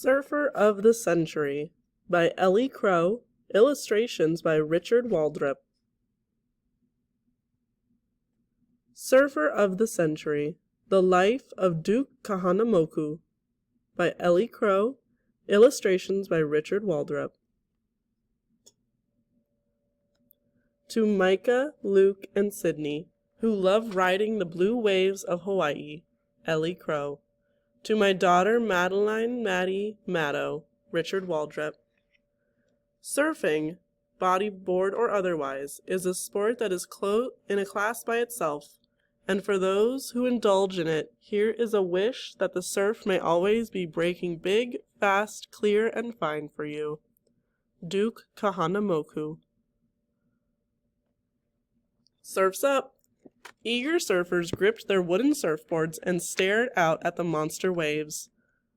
Surfer of the Century by Ellie Crow, illustrations by Richard Waldrop. Surfer of the Century, The Life of Duke Kahanamoku by Ellie Crow, illustrations by Richard Waldrop. To Micah, Luke, and Sydney, who love riding the blue waves of Hawaii, Ellie Crow. To my daughter Madeline Maddie Maddow, Richard Waldrop. Surfing, bodyboard or otherwise, is a sport that is in a class by itself, and for those who indulge in it, here is a wish that the surf may always be breaking big, fast, clear, and fine for you. Duke Kahanamoku. Surf's up! Eager surfers gripped their wooden surfboards and stared out at the monster waves.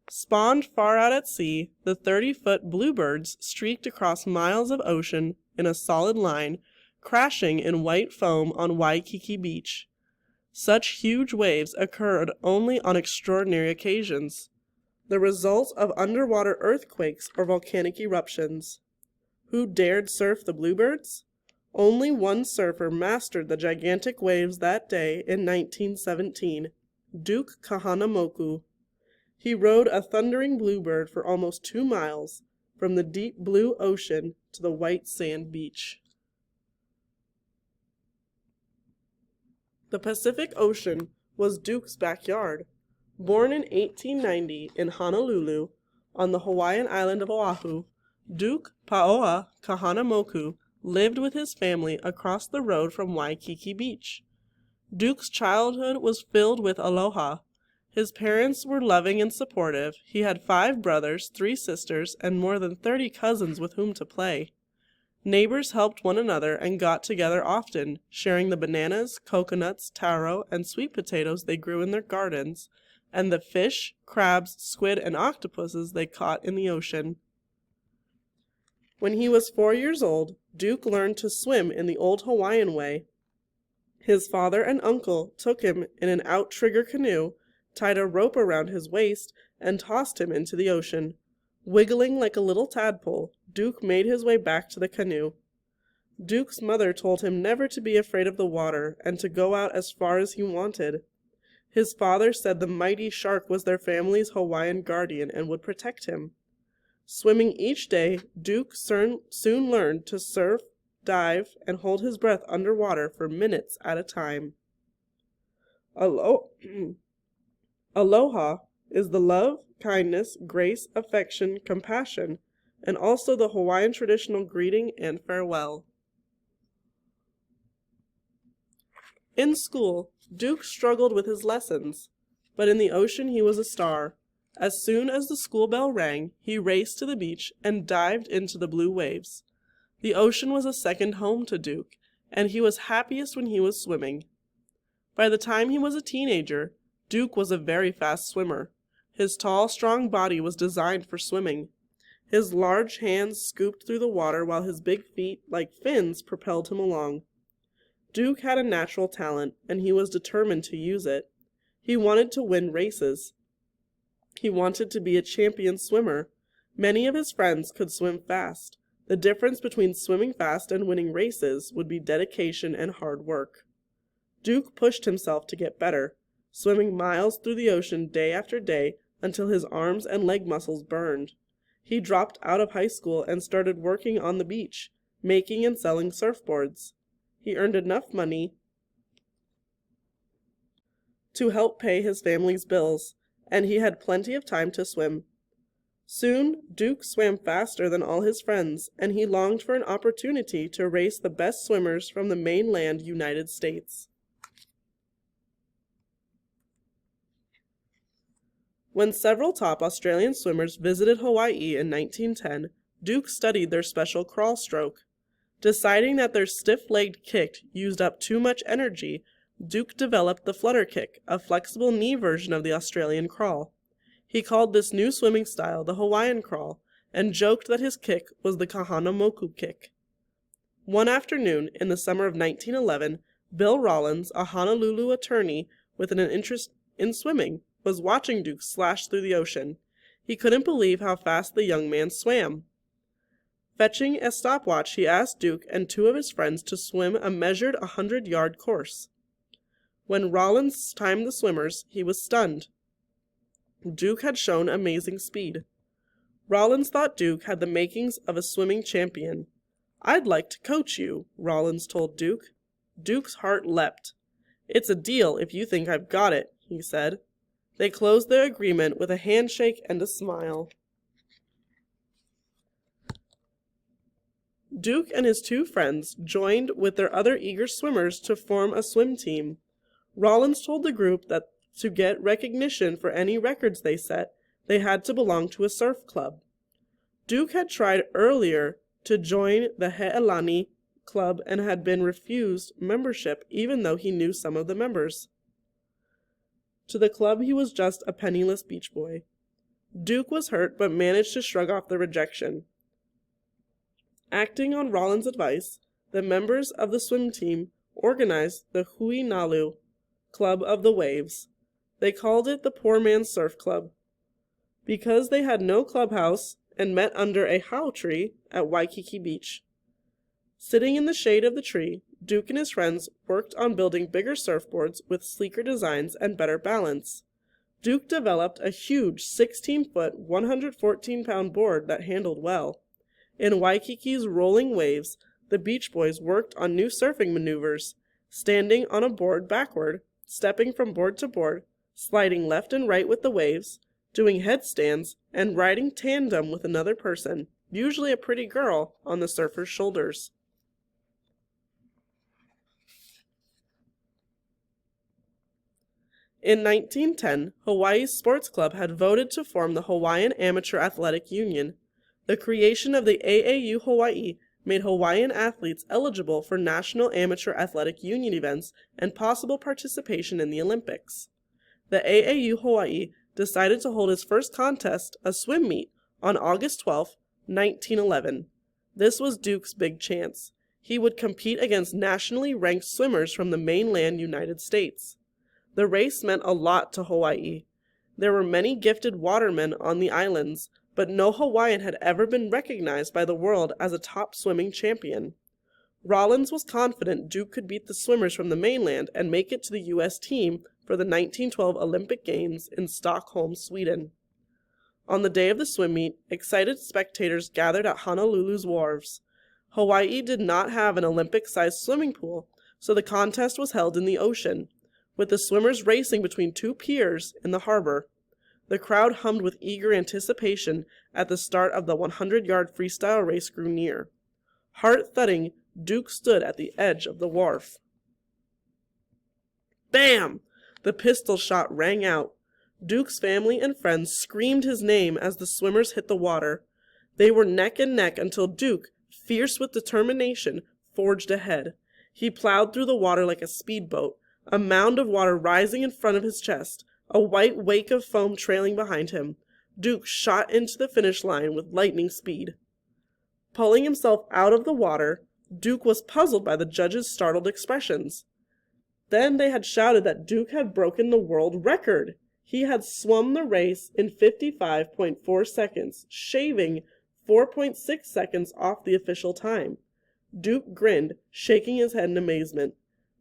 Spawned far out at sea, the 30-foot bluebirds streaked across miles of ocean in a solid line, crashing in white foam on Waikiki Beach. Such huge waves occurred only on extraordinary occasions, the result of underwater earthquakes or volcanic eruptions. Who dared surf the bluebirds? Only one surfer mastered the gigantic waves that day in 1917, Duke Kahanamoku. He rode a thundering bluebird for almost 2 miles, from the deep blue ocean to the white sand beach. The Pacific Ocean was Duke's backyard. Born in 1890 in Honolulu, on the Hawaiian island of Oahu, Duke Paoa Kahanamoku lived with his family across the road from Waikiki Beach. Duke's childhood was filled with aloha. His parents were loving and supportive. He had 5 brothers, 3 sisters, and more than 30 cousins with whom to play. Neighbors helped one another and got together often, sharing the bananas, coconuts, taro, and sweet potatoes they grew in their gardens, and the fish, crabs, squid, and octopuses they caught in the ocean. When he was 4 years old, Duke learned to swim in the old Hawaiian way. His father and uncle took him in an outrigger canoe, tied a rope around his waist, and tossed him into the ocean. Wiggling like a little tadpole, Duke made his way back to the canoe. Duke's mother told him never to be afraid of the water and to go out as far as he wanted. His father said the mighty shark was their family's Hawaiian guardian and would protect him. Swimming each day, Duke soon learned to surf, dive, and hold his breath underwater for minutes at a time. Aloha is the love, kindness, grace, affection, compassion, and also the Hawaiian traditional greeting and farewell. In school, Duke struggled with his lessons, but in the ocean he was a star. As soon as the school bell rang, he raced to the beach and dived into the blue waves. The ocean was a second home to Duke, and he was happiest when he was swimming. By the time he was a teenager, Duke was a very fast swimmer. His tall, strong body was designed for swimming. His large hands scooped through the water while his big feet, like fins, propelled him along. Duke had a natural talent, and he was determined to use it. He wanted to win races. He wanted to be a champion swimmer. Many of his friends could swim fast. The difference between swimming fast and winning races would be dedication and hard work. Duke pushed himself to get better, swimming miles through the ocean day after day until his arms and leg muscles burned. He dropped out of high school and started working on the beach, making and selling surfboards. He earned enough money to help pay his family's bills, and he had plenty of time to swim. Soon, Duke swam faster than all his friends, and he longed for an opportunity to race the best swimmers from the mainland United States. When several top Australian swimmers visited Hawaii in 1910, Duke studied their special crawl stroke. Deciding that their stiff-legged kick used up too much energy, Duke developed the flutter kick, a flexible knee version of the Australian crawl. He called this new swimming style the Hawaiian crawl, and joked that his kick was the Kahanamoku kick. One afternoon, in the summer of 1911, Bill Rollins, a Honolulu attorney with an interest in swimming, was watching Duke slash through the ocean. He couldn't believe how fast the young man swam. Fetching a stopwatch, he asked Duke and two of his friends to swim a measured 100-yard course. When Rollins timed the swimmers, he was stunned. Duke had shown amazing speed. Rollins thought Duke had the makings of a swimming champion. "I'd like to coach you," Rollins told Duke. Duke's heart leapt. "It's a deal if you think I've got it," he said. They closed their agreement with a handshake and a smile. Duke and his two friends joined with their other eager swimmers to form a swim team. Rollins told the group that to get recognition for any records they set, they had to belong to a surf club. Duke had tried earlier to join the He'elani club and had been refused membership even though he knew some of the members. To the club he was just a penniless beach boy. Duke was hurt but managed to shrug off the rejection. Acting on Rollins' advice, the members of the swim team organized the Hui Nalu Club of the Waves. They called it the Poor Man's Surf Club. Because they had no clubhouse and met under a hau tree at Waikiki Beach. Sitting in the shade of the tree, Duke and his friends worked on building bigger surfboards with sleeker designs and better balance. Duke developed a huge 16-foot, 114-pound board that handled well. In Waikiki's rolling waves, the Beach Boys worked on new surfing maneuvers, standing on a board backward, stepping from board to board, sliding left and right with the waves, doing headstands, and riding tandem with another person, usually a pretty girl, on the surfer's shoulders. In 1910, Hawaii's sports club had voted to form the Hawaiian Amateur Athletic Union. The creation of the AAU Hawaii made Hawaiian athletes eligible for National Amateur Athletic Union events and possible participation in the Olympics. The AAU Hawaii decided to hold its first contest, a swim meet, on August 12, 1911. This was Duke's big chance. He would compete against nationally ranked swimmers from the mainland United States. The race meant a lot to Hawaii. There were many gifted watermen on the islands, but no Hawaiian had ever been recognized by the world as a top swimming champion. Rollins was confident Duke could beat the swimmers from the mainland and make it to the U.S. team for the 1912 Olympic Games in Stockholm, Sweden. On the day of the swim meet, excited spectators gathered at Honolulu's wharves. Hawaii did not have an Olympic-sized swimming pool, so the contest was held in the ocean, with the swimmers racing between two piers in the harbor. The crowd hummed with eager anticipation as the start of the 100-yard freestyle race grew near. Heart-thudding, Duke stood at the edge of the wharf. Bam! The pistol shot rang out. Duke's family and friends screamed his name as the swimmers hit the water. They were neck and neck until Duke, fierce with determination, forged ahead. He plowed through the water like a speedboat, a mound of water rising in front of his chest, a white wake of foam trailing behind him. Duke shot into the finish line with lightning speed. Pulling himself out of the water, Duke was puzzled by the judges' startled expressions. Then they had shouted that Duke had broken the world record. He had swum the race in 55.4 seconds, shaving 4.6 seconds off the official time. Duke grinned, shaking his head in amazement.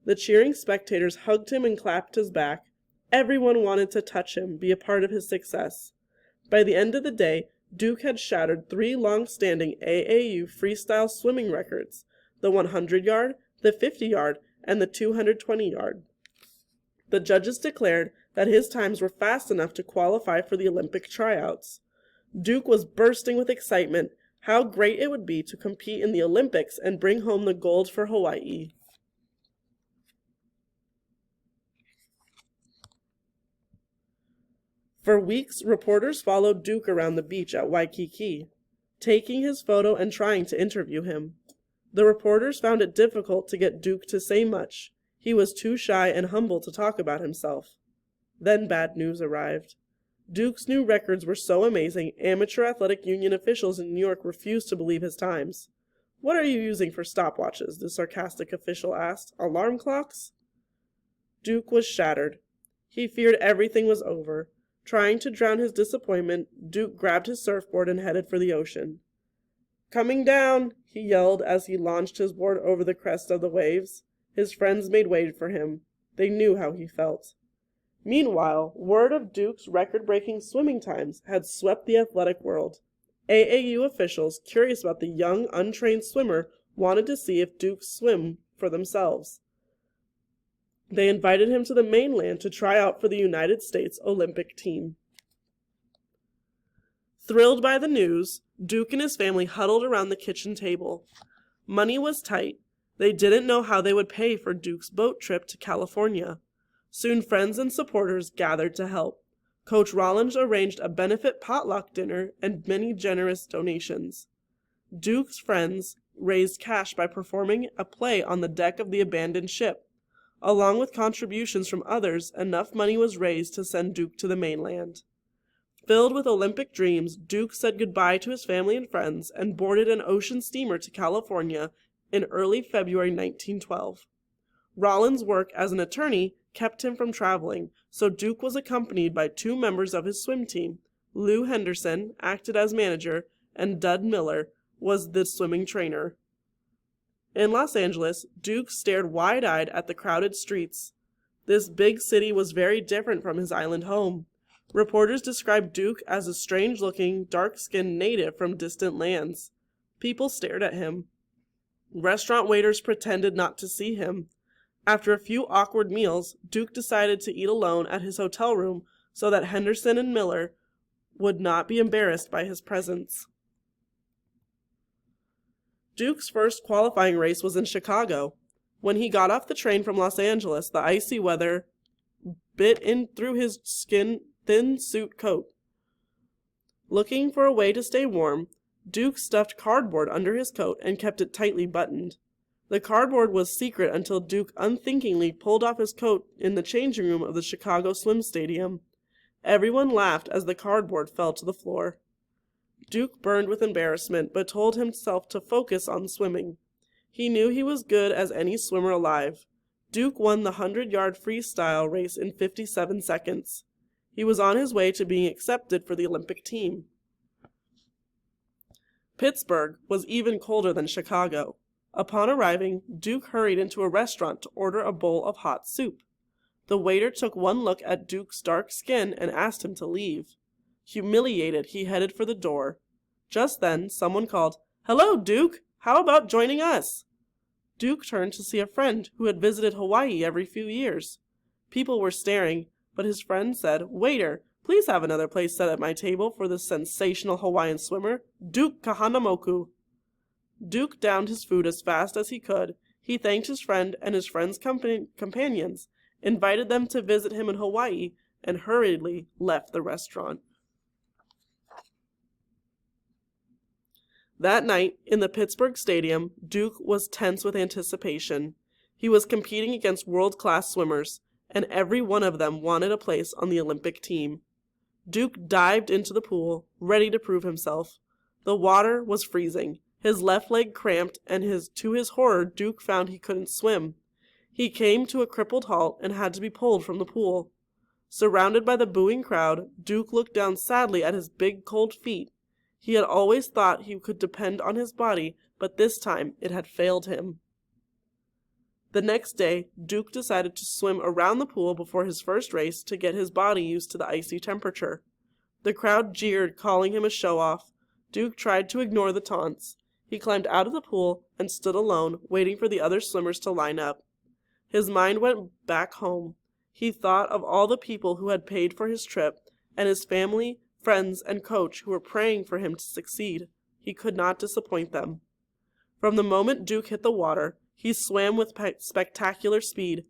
The cheering spectators hugged him and clapped his back. Everyone wanted to touch him, be a part of his success. By the end of the day, Duke had shattered 3 long-standing AAU freestyle swimming records, the 100-yard, the 50-yard, and the 220-yard. The judges declared that his times were fast enough to qualify for the Olympic tryouts. Duke was bursting with excitement. How great it would be to compete in the Olympics and bring home the gold for Hawaii. For weeks, reporters followed Duke around the beach at Waikiki, taking his photo and trying to interview him. The reporters found it difficult to get Duke to say much. He was too shy and humble to talk about himself. Then bad news arrived. Duke's new records were so amazing, Amateur Athletic Union officials in New York refused to believe his times. "What are you using for stopwatches?" the sarcastic official asked. "Alarm clocks?" Duke was shattered. He feared everything was over. Trying to drown his disappointment, Duke grabbed his surfboard and headed for the ocean. "Coming down!" he yelled as he launched his board over the crest of the waves. His friends made way for him. They knew how he felt. Meanwhile, word of Duke's record-breaking swimming times had swept the athletic world. AAU officials, curious about the young, untrained swimmer, wanted to see if Duke swim for themselves. They invited him to the mainland to try out for the United States Olympic team. Thrilled by the news, Duke and his family huddled around the kitchen table. Money was tight. They didn't know how they would pay for Duke's boat trip to California. Soon friends and supporters gathered to help. Coach Rollins arranged a benefit potluck dinner and many generous donations. Duke's friends raised cash by performing a play on the deck of the abandoned ship. Along with contributions from others, enough money was raised to send Duke to the mainland. Filled with Olympic dreams, Duke said goodbye to his family and friends and boarded an ocean steamer to California in early February 1912. Rollins' work as an attorney kept him from traveling, so Duke was accompanied by 2 members of his swim team. Lou Henderson acted as manager, and Dud Miller was the swimming trainer. In Los Angeles, Duke stared wide-eyed at the crowded streets. This big city was very different from his island home. Reporters described Duke as a strange-looking, dark-skinned native from distant lands. People stared at him. Restaurant waiters pretended not to see him. After a few awkward meals, Duke decided to eat alone at his hotel room so that Henderson and Miller would not be embarrassed by his presence. Duke's first qualifying race was in Chicago. When he got off the train from Los Angeles, the icy weather bit in through his thin suit coat. Looking for a way to stay warm, Duke stuffed cardboard under his coat and kept it tightly buttoned. The cardboard was secret until Duke unthinkingly pulled off his coat in the changing room of the Chicago Swim Stadium. Everyone laughed as the cardboard fell to the floor. Duke burned with embarrassment, but told himself to focus on swimming. He knew he was good as any swimmer alive. Duke won the 100-yard freestyle race in 57 seconds. He was on his way to being accepted for the Olympic team. Pittsburgh was even colder than Chicago. Upon arriving, Duke hurried into a restaurant to order a bowl of hot soup. The waiter took one look at Duke's dark skin and asked him to leave. Humiliated, he headed for the door. Just then, someone called, "Hello, Duke! How about joining us?" Duke turned to see a friend who had visited Hawaii every few years. People were staring, but his friend said, "Waiter, please have another place set at my table for this sensational Hawaiian swimmer, Duke Kahanamoku." Duke downed his food as fast as he could. He thanked his friend and his friend's companions, invited them to visit him in Hawaii, and hurriedly left the restaurant. That night, in the Pittsburgh Stadium, Duke was tense with anticipation. He was competing against world-class swimmers, and every one of them wanted a place on the Olympic team. Duke dived into the pool, ready to prove himself. The water was freezing. His left leg cramped, and to his horror, Duke found he couldn't swim. He came to a crippled halt and had to be pulled from the pool. Surrounded by the booing crowd, Duke looked down sadly at his big, cold feet. He had always thought he could depend on his body, but this time it had failed him. The next day, Duke decided to swim around the pool before his first race to get his body used to the icy temperature. The crowd jeered, calling him a show-off. Duke tried to ignore the taunts. He climbed out of the pool and stood alone, waiting for the other swimmers to line up. His mind went back home. He thought of all the people who had paid for his trip, and his family, friends, and coach who were praying for him to succeed. He could not disappoint them. From the moment Duke hit the water, he swam with spectacular speed.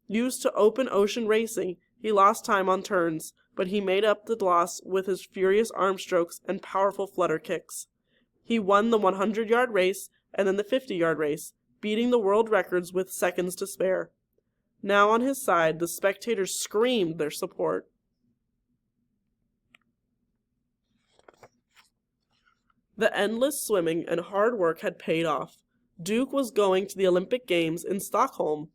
Used to open ocean racing, he lost time on turns, but he made up the loss with his furious arm strokes and powerful flutter kicks. He won the 100-yard race and then the 50-yard race, beating the world records with seconds to spare. Now on his side, the spectators screamed their support. The endless swimming and hard work had paid off. Duke was going to the Olympic Games in Stockholm.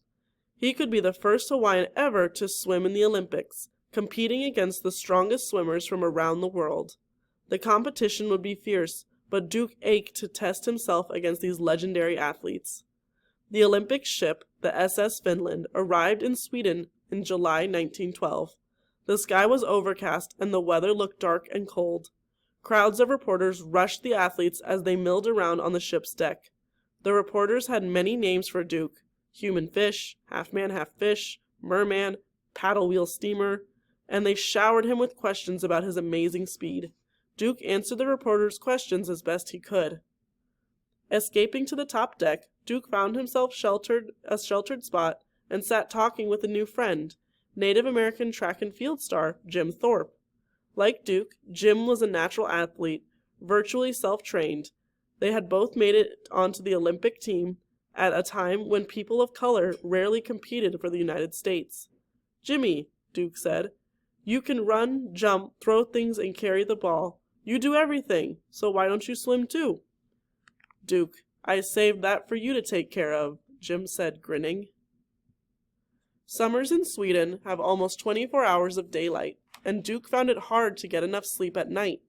He could be the first Hawaiian ever to swim in the Olympics. competing against the strongest swimmers from around the world. The competition would be fierce, but Duke ached to test himself against these legendary athletes. The Olympic ship, the SS Finland, arrived in Sweden in July 1912. The sky was overcast and the weather looked dark and cold. Crowds of reporters rushed the athletes as they milled around on the ship's deck. The reporters had many names for Duke: human fish, half-man, half-fish, merman, paddle-wheel steamer, and they showered him with questions about his amazing speed. Duke answered the reporters' questions as best he could. Escaping to the top deck, Duke found himself a sheltered spot and sat talking with a new friend, Native American track and field star Jim Thorpe. Like Duke, Jim was a natural athlete, virtually self-trained. They had both made it onto the Olympic team at a time when people of color rarely competed for the United States. "Jimmy," Duke said, "you can run, jump, throw things, and carry the ball. You do everything, so why don't you swim too?" "Duke, I saved that for you to take care of," Jim said, grinning. Summers in Sweden have almost 24 hours of daylight, and Duke found it hard to get enough sleep at night.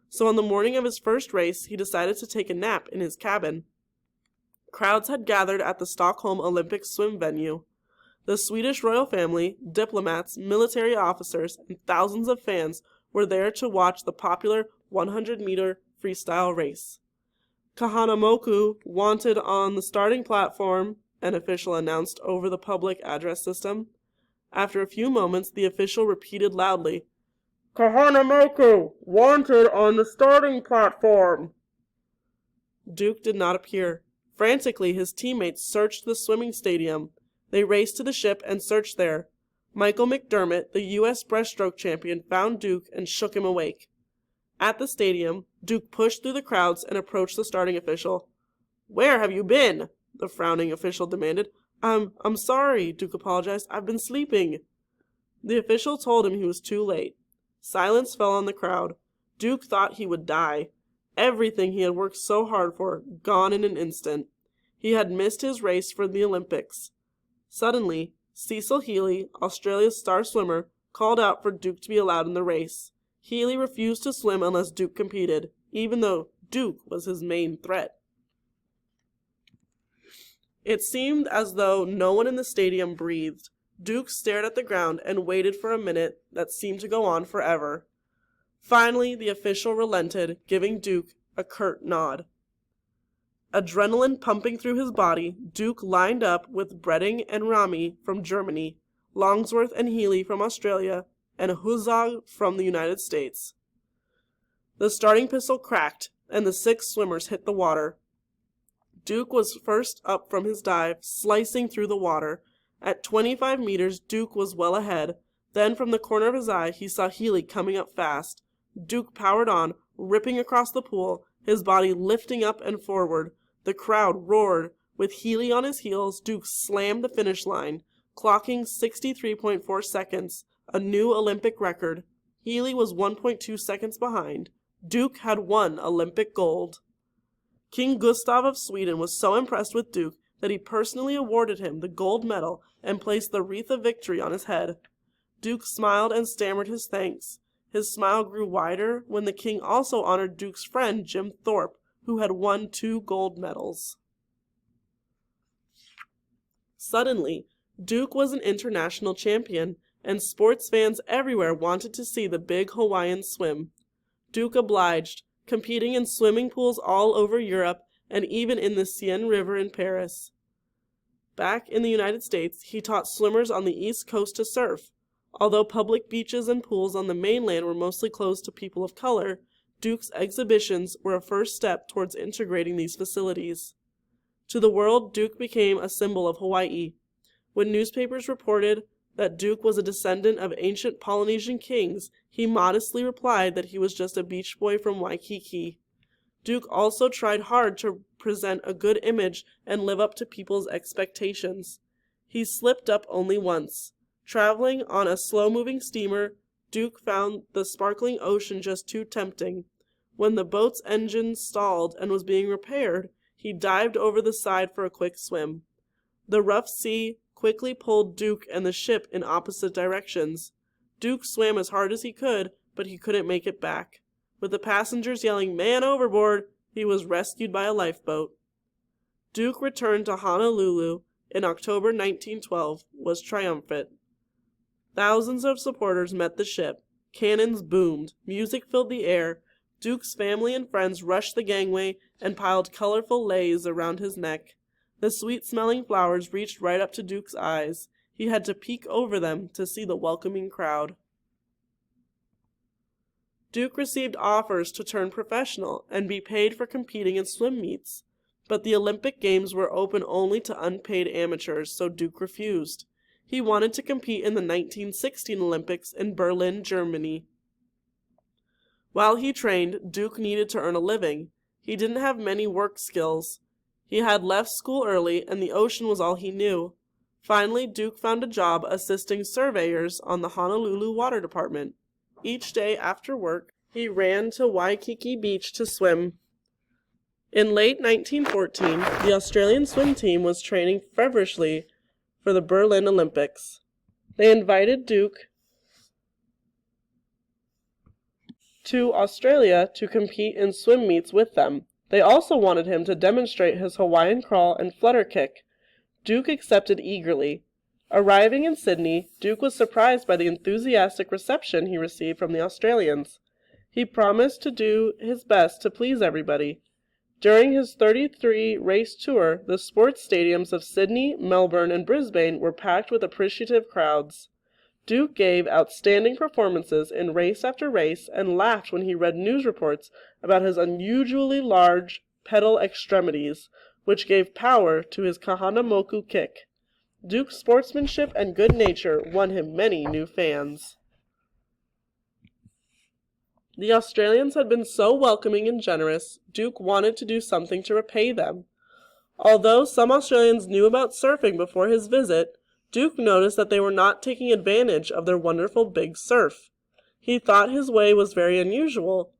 So on the morning of his first race, he decided to take a nap in his cabin. Crowds had gathered at the Stockholm Olympic swim venue. The Swedish royal family, diplomats, military officers, and thousands of fans were there to watch the popular 100-meter freestyle race. Kahanamoku wanted on the starting platform, an official announced over the public address system. After a few moments, the official repeated loudly, "Kahanamoku, wanted on the starting platform." Duke did not appear. Frantically, his teammates searched the swimming stadium. They raced to the ship and searched there. Michael McDermott, the U.S. breaststroke champion, found Duke and shook him awake. At the stadium, Duke pushed through the crowds and approached the starting official. "Where have you been?" the frowning official demanded. I'm sorry," Duke apologized. "I've been sleeping." The official told him he was too late. Silence fell on the crowd. Duke thought he would die. Everything he had worked so hard for, gone in an instant. He had missed his race for the Olympics. Suddenly, Cecil Healy, Australia's star swimmer, called out for Duke to be allowed in the race. Healy refused to swim unless Duke competed, even though Duke was his main threat. It seemed as though no one in the stadium breathed. Duke stared at the ground and waited for a minute that seemed to go on forever. Finally, the official relented, giving Duke a curt nod. Adrenaline pumping through his body, Duke lined up with Breding and Rami from Germany, Longsworth and Healy from Australia, and Huzog from the United States. The starting pistol cracked, and the 6 swimmers hit the water. Duke was first up from his dive, slicing through the water. At 25 meters, Duke was well ahead. Then from the corner of his eye, he saw Healy coming up fast. Duke powered on, ripping across the pool, his body lifting up and forward. The crowd roared. With Healy on his heels, Duke slammed the finish line, clocking 63.4 seconds, a new Olympic record. Healy was 1.2 seconds behind. Duke had won Olympic gold. King Gustav of Sweden was so impressed with Duke that he personally awarded him the gold medal and placed the wreath of victory on his head. Duke smiled and stammered his thanks. His smile grew wider when the king also honored Duke's friend Jim Thorpe, who had won 2 gold medals. Suddenly, Duke was an international champion, and sports fans everywhere wanted to see the big Hawaiian swim. Duke obliged, competing in swimming pools all over Europe and even in the Seine River in Paris. Back in the United States, he taught swimmers on the East Coast to surf. Although public beaches and pools on the mainland were mostly closed to people of color, Duke's exhibitions were a first step towards integrating these facilities. To the world, Duke became a symbol of Hawaii. When newspapers reported that Duke was a descendant of ancient Polynesian kings, he modestly replied that he was just a beach boy from Waikiki. Duke also tried hard to present a good image and live up to people's expectations. He slipped up only once. Traveling on a slow-moving steamer, Duke found the sparkling ocean just too tempting. When the boat's engine stalled and was being repaired, he dived over the side for a quick swim. The rough sea quickly pulled Duke and the ship in opposite directions. Duke swam as hard as he could, but he couldn't make it back. With the passengers yelling, "Man overboard!" he was rescued by a lifeboat. Duke returned to Honolulu in October 1912, was triumphant. Thousands of supporters met the ship. Cannons boomed, music filled the air. Duke's family and friends rushed the gangway and piled colorful leis around his neck. The sweet-smelling flowers reached right up to Duke's eyes. He had to peek over them to see the welcoming crowd. Duke received offers to turn professional and be paid for competing in swim meets, but the Olympic Games were open only to unpaid amateurs, so Duke refused. He wanted to compete in the 1916 Olympics in Berlin, Germany. While he trained, Duke needed to earn a living. He didn't have many work skills. He had left school early, and the ocean was all he knew. Finally, Duke found a job assisting surveyors on the Honolulu Water Department. Each day after work, he ran to Waikiki Beach to swim. In late 1914, the Australian swim team was training feverishly for the Berlin Olympics. They invited Duke to Australia to compete in swim meets with them. They also wanted him to demonstrate his Hawaiian crawl and flutter kick. Duke accepted eagerly. Arriving in Sydney, Duke was surprised by the enthusiastic reception he received from the Australians. He promised to do his best to please everybody. During his 33-race tour, the sports stadiums of Sydney, Melbourne, and Brisbane were packed with appreciative crowds. Duke gave outstanding performances in race after race and laughed when he read news reports about his unusually large pedal extremities, which gave power to his Kahanamoku kick. Duke's sportsmanship and good nature won him many new fans. The Australians had been so welcoming and generous, Duke wanted to do something to repay them. Although some Australians knew about surfing before his visit, Duke noticed that they were not taking advantage of their wonderful big surf. He thought his way was very unusual.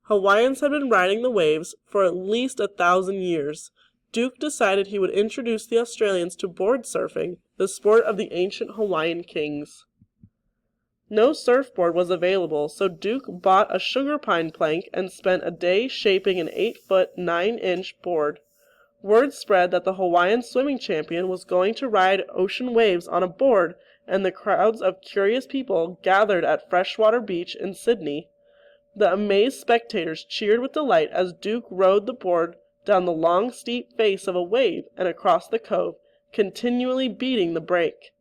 Hawaiians had been riding the waves for at least 1,000 years. Duke decided he would introduce the Australians to board surfing, the sport of the ancient Hawaiian kings. No surfboard was available, so Duke bought a sugar pine plank and spent a day shaping an 8-foot, 9-inch board. Word spread that the Hawaiian swimming champion was going to ride ocean waves on a board, and the crowds of curious people gathered at Freshwater Beach in Sydney. The amazed spectators cheered with delight as Duke rode the board down the long, steep face of a wave and across the cove, continually beating the break.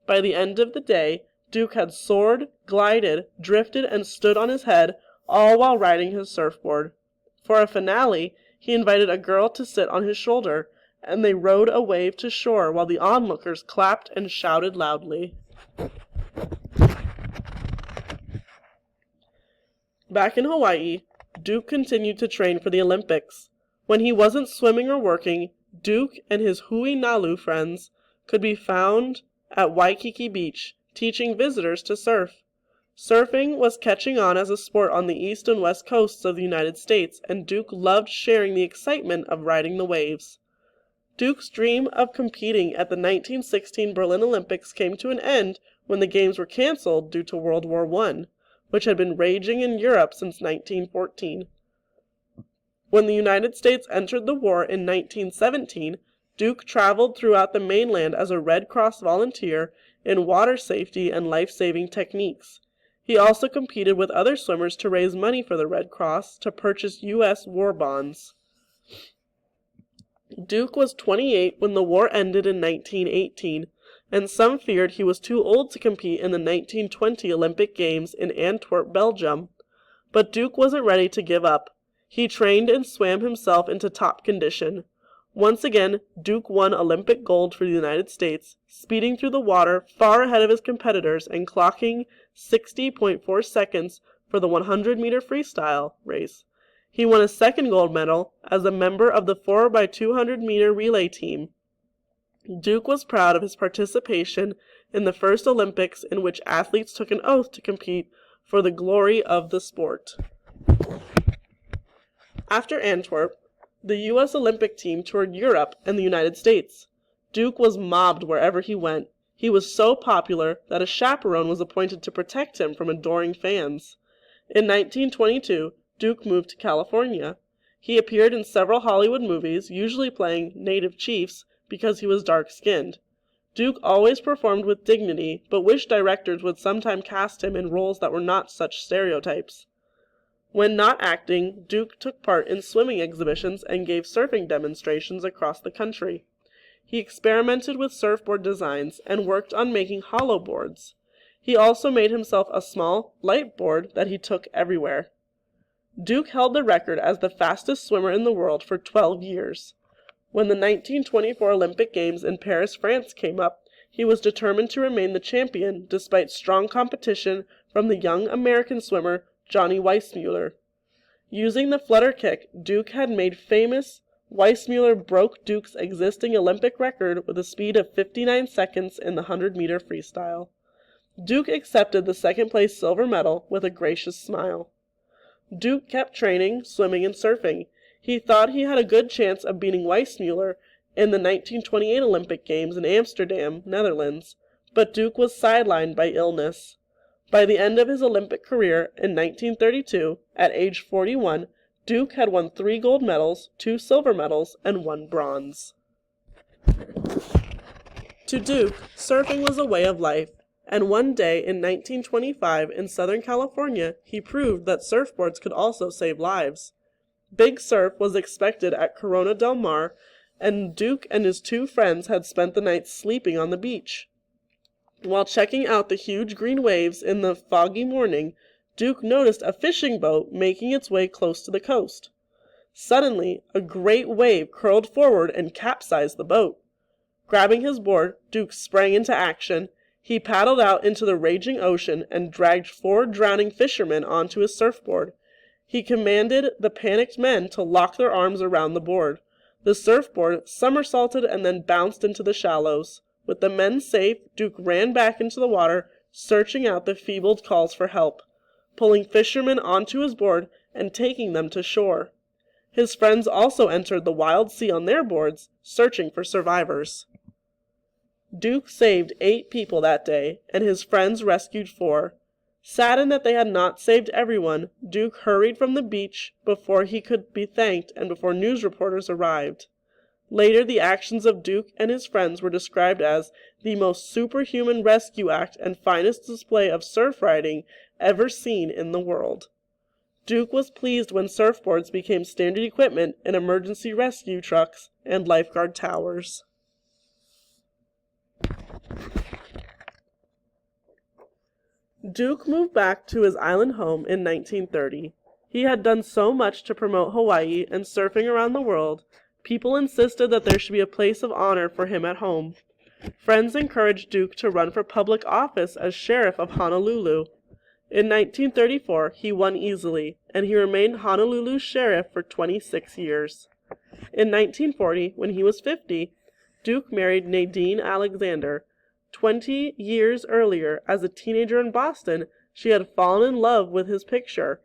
By the end of the day, Duke had soared, glided, drifted, and stood on his head, all while riding his surfboard. For a finale, he invited a girl to sit on his shoulder, and they rode a wave to shore while the onlookers clapped and shouted loudly. Back in Hawaii, Duke continued to train for the Olympics. When he wasn't swimming or working, Duke and his Hui Nalu friends could be found at Waikiki Beach, teaching visitors to surf. Surfing was catching on as a sport on the east and west coasts of the United States, and Duke loved sharing the excitement of riding the waves. Duke's dream of competing at the 1916 Berlin Olympics came to an end when the Games were canceled due to World War I, which had been raging in Europe since 1914. When the United States entered the war in 1917, Duke traveled throughout the mainland as a Red Cross volunteer in water safety and life-saving techniques. He also competed with other swimmers to raise money for the Red Cross to purchase U.S. war bonds. Duke was 28 when the war ended in 1918, and some feared he was too old to compete in the 1920 Olympic Games in Antwerp, Belgium. But Duke wasn't ready to give up. He trained and swam himself into top condition. Once again, Duke won Olympic gold for the United States, speeding through the water far ahead of his competitors and clocking 60.4 seconds for the 100-meter freestyle race. He won a second gold medal as a member of the 4x200-meter relay team. Duke was proud of his participation in the first Olympics in which athletes took an oath to compete for the glory of the sport. After Antwerp, the U.S. Olympic team toured Europe and the United States. Duke was mobbed wherever he went. He was so popular that a chaperone was appointed to protect him from adoring fans. In 1922, Duke moved to California. He appeared in several Hollywood movies, usually playing native chiefs because he was dark-skinned. Duke always performed with dignity, but wished directors would sometime cast him in roles that were not such stereotypes. When not acting, Duke took part in swimming exhibitions and gave surfing demonstrations across the country. He experimented with surfboard designs and worked on making hollow boards. He also made himself a small, light board that he took everywhere. Duke held the record as the fastest swimmer in the world for 12 years. When the 1924 Olympic Games in Paris, France came up, he was determined to remain the champion despite strong competition from the young American swimmer Johnny Weissmuller. Using the flutter kick Duke had made famous, Weissmuller broke Duke's existing Olympic record with a speed of 59 seconds in the 100-meter freestyle. Duke accepted the second-place silver medal with a gracious smile. Duke kept training, swimming, and surfing. He thought he had a good chance of beating Weissmuller in the 1928 Olympic Games in Amsterdam, Netherlands, but Duke was sidelined by illness. By the end of his Olympic career in 1932, at age 41, Duke had won 3 gold medals, 2 silver medals, and 1 bronze. To Duke, surfing was a way of life, and one day in 1925 in Southern California, he proved that surfboards could also save lives. Big surf was expected at Corona del Mar, and Duke and his 2 friends had spent the night sleeping on the beach. While checking out the huge green waves in the foggy morning, Duke noticed a fishing boat making its way close to the coast. Suddenly, a great wave curled forward and capsized the boat. Grabbing his board, Duke sprang into action. He paddled out into the raging ocean and dragged 4 drowning fishermen onto his surfboard. He commanded the panicked men to lock their arms around the board. The surfboard somersaulted and then bounced into the shallows. With the men safe, Duke ran back into the water, searching out the feeble calls for help, pulling fishermen onto his board and taking them to shore. His friends also entered the wild sea on their boards, searching for survivors. Duke saved 8 people that day, and his friends rescued 4. Saddened that they had not saved everyone, Duke hurried from the beach before he could be thanked and before news reporters arrived. Later, the actions of Duke and his friends were described as the most superhuman rescue act and finest display of surf riding ever seen in the world. Duke was pleased when surfboards became standard equipment in emergency rescue trucks and lifeguard towers. Duke moved back to his island home in 1930. He had done so much to promote Hawaii and surfing around the world, people insisted that there should be a place of honor for him at home. Friends encouraged Duke to run for public office as sheriff of Honolulu. In 1934, he won easily, and he remained Honolulu's sheriff for 26 years. In 1940, when he was 50, Duke married Nadine Alexander. 20 years earlier, as a teenager in Boston, she had fallen in love with his picture.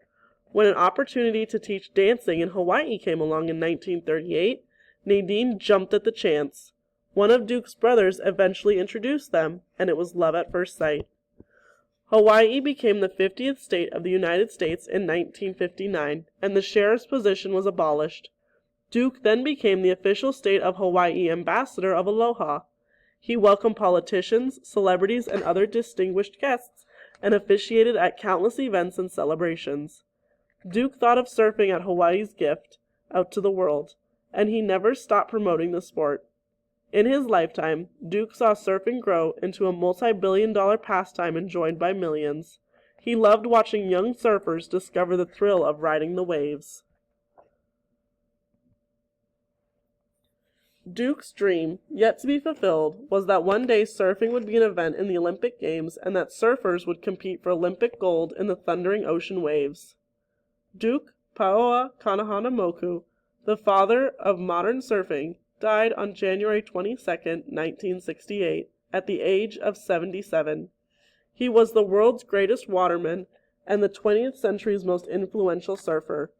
When an opportunity to teach dancing in Hawaii came along in 1938, Nadine jumped at the chance. One of Duke's brothers eventually introduced them, and it was love at first sight. Hawaii became the 50th state of the United States in 1959, and the sheriff's position was abolished. Duke then became the official state of Hawaii ambassador of Aloha. He welcomed politicians, celebrities, and other distinguished guests, and officiated at countless events and celebrations. Duke thought of surfing as Hawaii's gift out to the world, and he never stopped promoting the sport. In his lifetime, Duke saw surfing grow into a multi-billion-dollar pastime enjoyed by millions. He loved watching young surfers discover the thrill of riding the waves. Duke's dream, yet to be fulfilled, was that one day surfing would be an event in the Olympic Games and that surfers would compete for Olympic gold in the thundering ocean waves. Duke Paoa Kahanamoku, the father of modern surfing, died on January 22, 1968, at the age of 77. He was the world's greatest waterman and the 20th century's most influential surfer.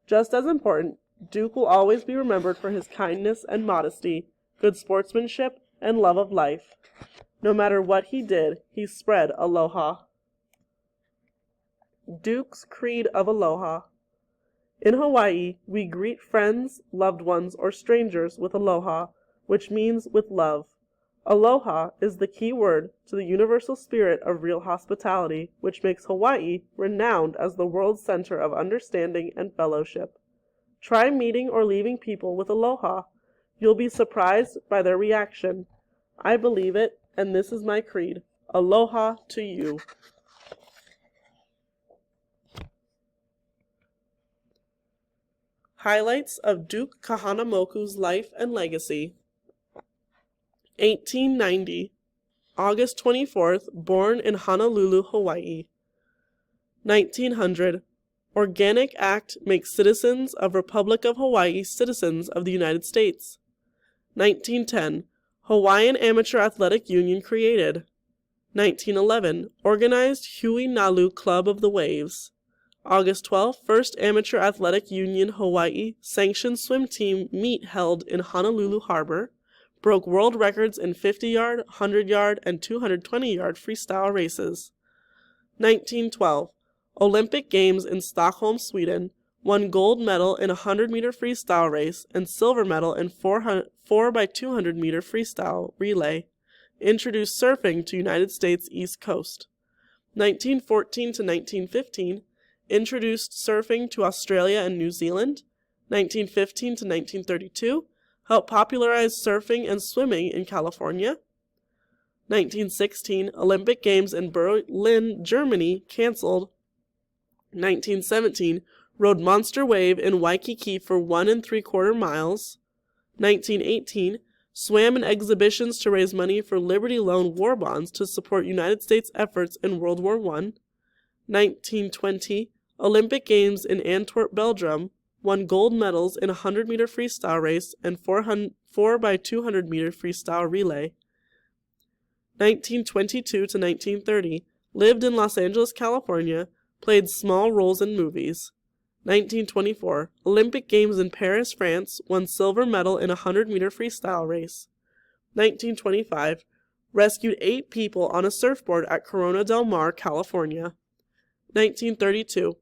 Just as important, Duke will always be remembered for his kindness and modesty, good sportsmanship, and love of life. No matter what he did, he spread aloha. Duke's Creed of Aloha. In Hawaii, we greet friends, loved ones, or strangers with aloha, which means with love. Aloha is the key word to the universal spirit of real hospitality, which makes Hawaii renowned as the world's center of understanding and fellowship. Try meeting or leaving people with aloha. You'll be surprised by their reaction. I believe it, and this is my creed. Aloha to you. Highlights of Duke Kahanamoku's life and legacy. 1890, August 24th, born in Honolulu, Hawaii. 1900, Organic Act makes citizens of Republic of Hawaii citizens of the United States. 1910, Hawaiian Amateur Athletic Union created. 1911, organized Hui Nalu Club of the Waves. August 12th, first Amateur Athletic Union Hawaii sanctioned swim team meet held in Honolulu Harbor. Broke world records in 50-yard, 100-yard, and 220-yard freestyle races. 1912, Olympic Games in Stockholm, Sweden. Won gold medal in a 100-meter freestyle race and silver medal in 4x200-meter freestyle relay. Introduced surfing to United States East Coast. 1914 to 1915, introduced surfing to Australia and New Zealand. 1915 to 1932, helped popularize surfing and swimming in California. 1916, Olympic Games in Berlin, Germany, canceled. 1917, rode monster wave in Waikiki for 1 3/4 miles. 1918, swam in exhibitions to raise money for Liberty Loan war bonds to support United States efforts in World War I. 1920, Olympic Games in Antwerp, Belgium, won gold medals in a 100-meter freestyle race and 4x200-meter freestyle relay. 1922 to 1930, lived in Los Angeles, California, played small roles in movies. 1924, Olympic Games in Paris, France, won silver medal in a 100-meter freestyle race. 1925, rescued 8 people on a surfboard at Corona del Mar, California. 1932,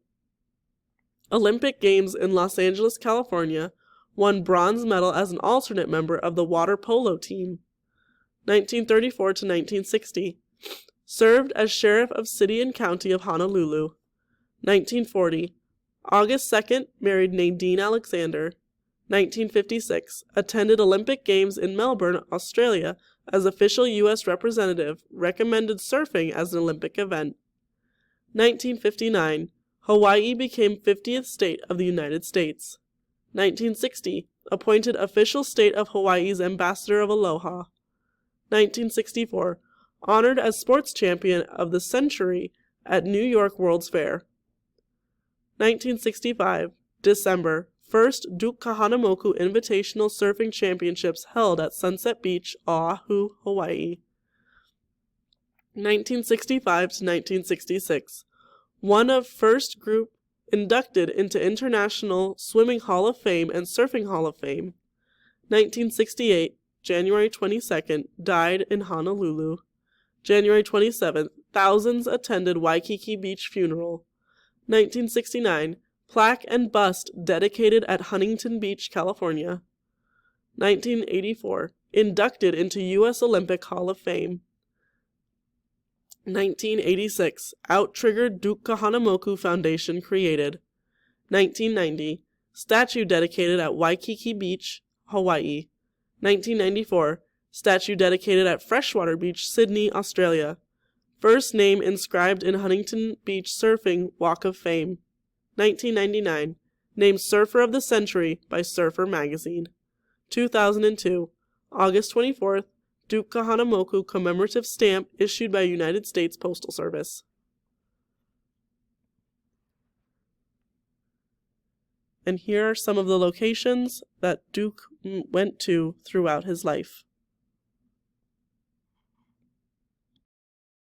Olympic Games in Los Angeles, California, won bronze medal as an alternate member of the water polo team. 1934 to 1960, served as sheriff of city and county of Honolulu. 1940, August 2nd, married Nadine Alexander. 1956, attended Olympic Games in Melbourne, Australia, as official U.S. representative, recommended surfing as an Olympic event. 1959, Hawaii became 50th state of the United States. 1960, appointed official state of Hawaii's ambassador of Aloha. 1964, honored as sports champion of the century at New York World's Fair. 1965, December, first Duke Kahanamoku Invitational Surfing Championships held at Sunset Beach, Oahu, Hawaii. 1965 to 1966, one of first group inducted into International Swimming Hall of Fame and Surfing Hall of Fame. 1968, January 22nd, died in Honolulu. January 27th, thousands attended Waikiki Beach funeral. 1969, plaque and bust dedicated at Huntington Beach, California. 1984, inducted into U.S. Olympic Hall of Fame. 1986, out-triggered Duke Kahanamoku Foundation created. 1990, statue dedicated at Waikiki Beach, Hawaii. 1994, statue dedicated at Freshwater Beach, Sydney, Australia. First name inscribed in Huntington Beach Surfing Walk of Fame. 1999, named Surfer of the Century by Surfer Magazine. 2002, August 24th, Duke Kahanamoku commemorative stamp issued by United States Postal Service. And here are some of the locations that Duke went to throughout his life.